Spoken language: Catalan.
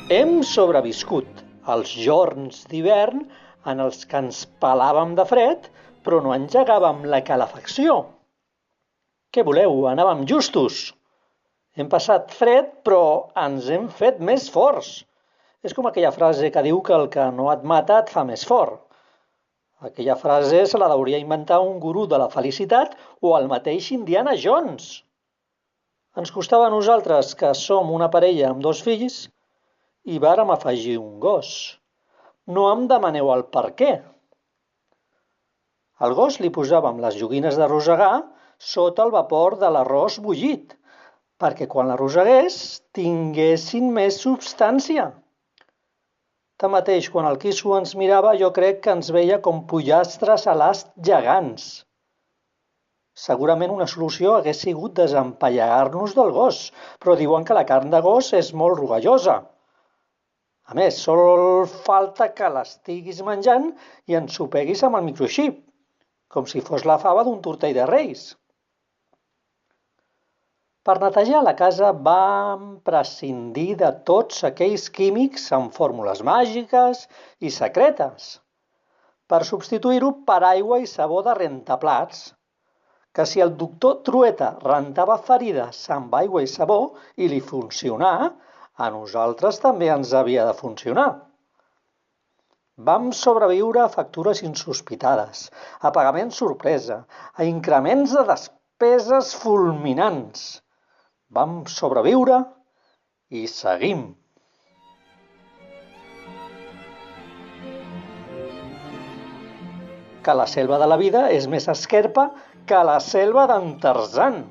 Hem sobreviscut als jorns d'hivern en els que ens pelàvem de fred, però no engegàvem la calefacció. Què voleu? Anàvem justos. Hem passat fred, però ens hem fet més forts. És com aquella frase que diu que el que no et mata et fa més fort. Aquella frase se la hauria inventar un gurú de la felicitat o el mateix Indiana Jones. Ens costava a nosaltres, que som una parella amb 2 fills, i vàrem afegir un gos. No em demaneu el per què. Al gos li posàvem les joguines de rosegar sota el vapor de l'arròs bullit, perquè quan l'arrossegués tinguessin més substància. Tanmateix, quan el quisso ens mirava, jo crec que ens veia com pollastres a l'ast gegants. Segurament una solució hagués sigut desempallegar-nos del gos, però diuen que la carn de gos és molt rogallosa. A més, sol falta que l'estiguis menjant i ensopeguis amb el microxip, com si fos la fava d'un tortell de reis. Per netejar la casa vam prescindir de tots aquells químics amb fórmules màgiques i secretes, per substituir-ho per aigua i sabó de rentaplats, que si el doctor Trueta rentava ferides amb aigua i sabó i li funcionà, a nosaltres també ens havia de funcionar. Vam sobreviure a factures insospitades, a pagaments sorpresa, a increments de despeses fulminants. Vam sobreviure i seguim. Que la selva de la vida és més esquerpa que la selva d'en Tarzan.